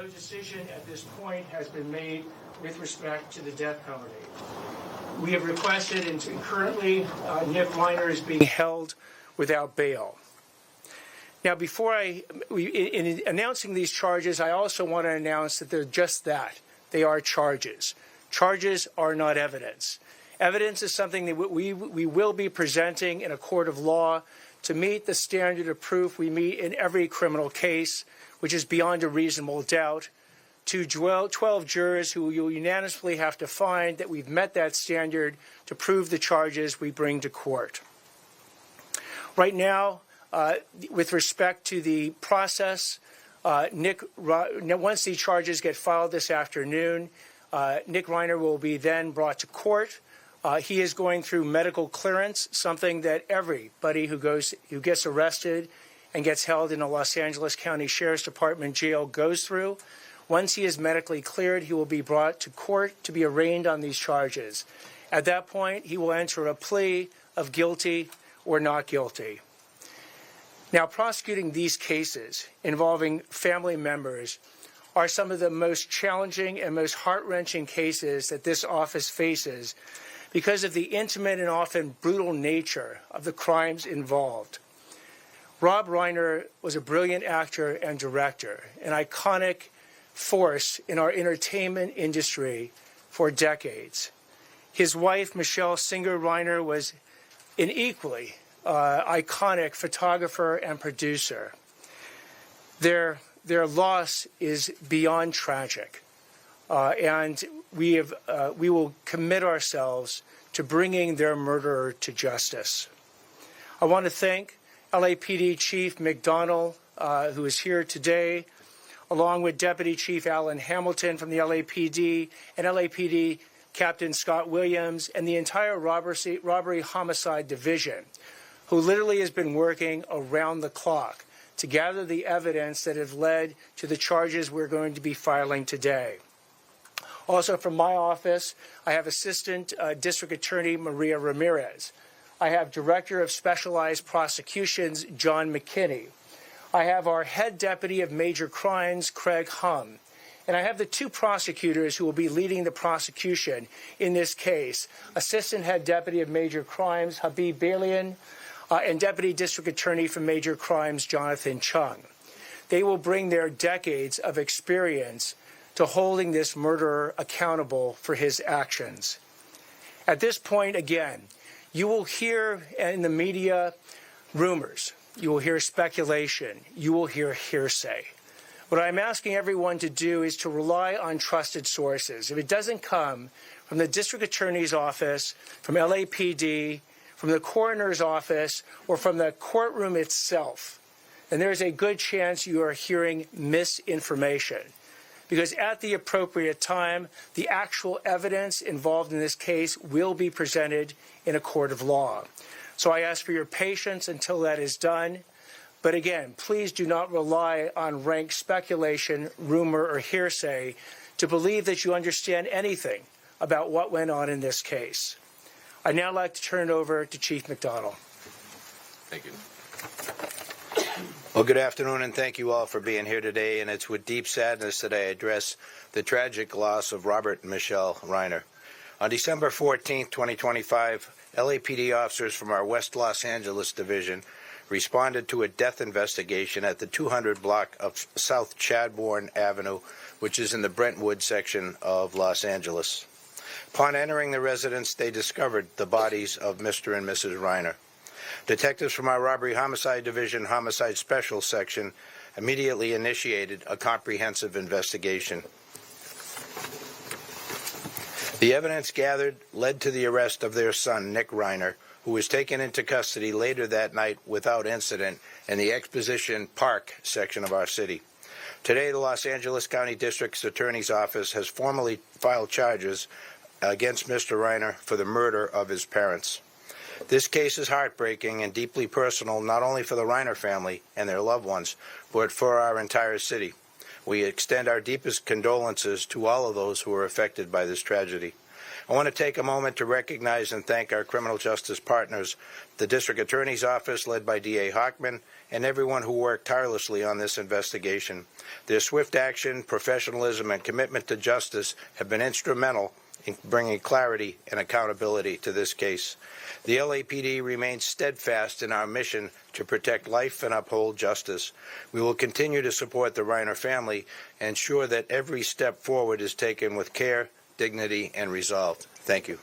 No decision at this point has been made with respect to the death penalty. We have requested, and currently Nick Reiner is being held without bail. Now, in announcing these charges, I also want to announce that they're just that. They are charges. Charges are not evidence. Evidence is something that we will be presenting in a court of law to meet the standard of proof we meet in every criminal case, which is beyond a reasonable doubt, to 12 jurors who will unanimously have to find that we've met that standard to prove the charges we bring to court. Right now, with respect to the process, once the charges get filed this afternoon, Nick Reiner will be then brought to court. He is going through medical clearance, something that everybody who gets arrested and gets held in a Los Angeles County Sheriff's Department jail goes through. Once he is medically cleared, he will be brought to court to be arraigned on these charges. At that point, he will enter a plea of guilty or not guilty. Now, prosecuting these cases involving family members are some of the most challenging and most heart-wrenching cases that this office faces because of the intimate and often brutal nature of the crimes involved. Rob Reiner was a brilliant actor and director, an iconic force in our entertainment industry for decades. His wife, Michele Reiner, was an equally iconic photographer and producer. Their loss is beyond tragic, and we will commit ourselves to bringing their murderer to justice. I want to thank LAPD Chief McDonald, who is here today, along with Deputy Chief Alan Hamilton from the LAPD and LAPD Captain Scott Williams and the entire robbery homicide division, who literally has been working around the clock to gather the evidence that have led to the charges we're going to be filing today. Also from my office, I have Assistant District Attorney Maria Ramirez. I have Director of Specialized Prosecutions, John McKinney. I have our Head Deputy of Major Crimes, Craig Hum. And I have the two prosecutors who will be leading the prosecution in this case, Assistant Head Deputy of Major Crimes, Habib Balian, and Deputy District Attorney for Major Crimes, Jonathan Chung. They will bring their decades of experience to holding this murderer accountable for his actions. At this point, again, you will hear in the media rumors. You will hear speculation. You will hear hearsay. What I'm asking everyone to do is to rely on trusted sources. If it doesn't come from the District Attorney's Office, from LAPD, from the coroner's office, or from the courtroom itself, then there's a good chance you are hearing misinformation. Because at the appropriate time, the actual evidence involved in this case will be presented in a court of law. So I ask for your patience until that is done. But again, please do not rely on rank speculation, rumor, or hearsay to believe that you understand anything about what went on in this case. I'd now like to turn it over to Chief McDonald. Thank you. Well, good afternoon, and thank you all for being here today. And it's with deep sadness that I address the tragic loss of Robert and Michele Reiner. On December 14, 2025, LAPD officers from our West Los Angeles division responded to a death investigation at the 200 block of South Chadbourne Avenue, which is in the Brentwood section of Los Angeles. Upon entering the residence, they discovered the bodies of Mr. and Mrs. Reiner. Detectives from our Robbery Homicide Division Homicide Special Section immediately initiated a comprehensive investigation. The evidence gathered led to the arrest of their son, Nick Reiner, who was taken into custody later that night without incident in the Exposition Park section of our city. Today, the Los Angeles County District Attorney's Office has formally filed charges against Mr. Reiner for the murder of his parents. This case is heartbreaking and deeply personal, not only for the Reiner family and their loved ones, but for our entire city. We extend our deepest condolences to all of those who were affected by this tragedy. I want to take a moment to recognize and thank our criminal justice partners, the District Attorney's Office led by D.A. Hochman, and everyone who worked tirelessly on this investigation. Their swift action, professionalism, and commitment to justice have been instrumental in bringing clarity and accountability to this case. The LAPD remains steadfast in our mission to protect life and uphold justice. We will continue to support the Reiner family and ensure that every step forward is taken with care, dignity, and resolve. Thank you.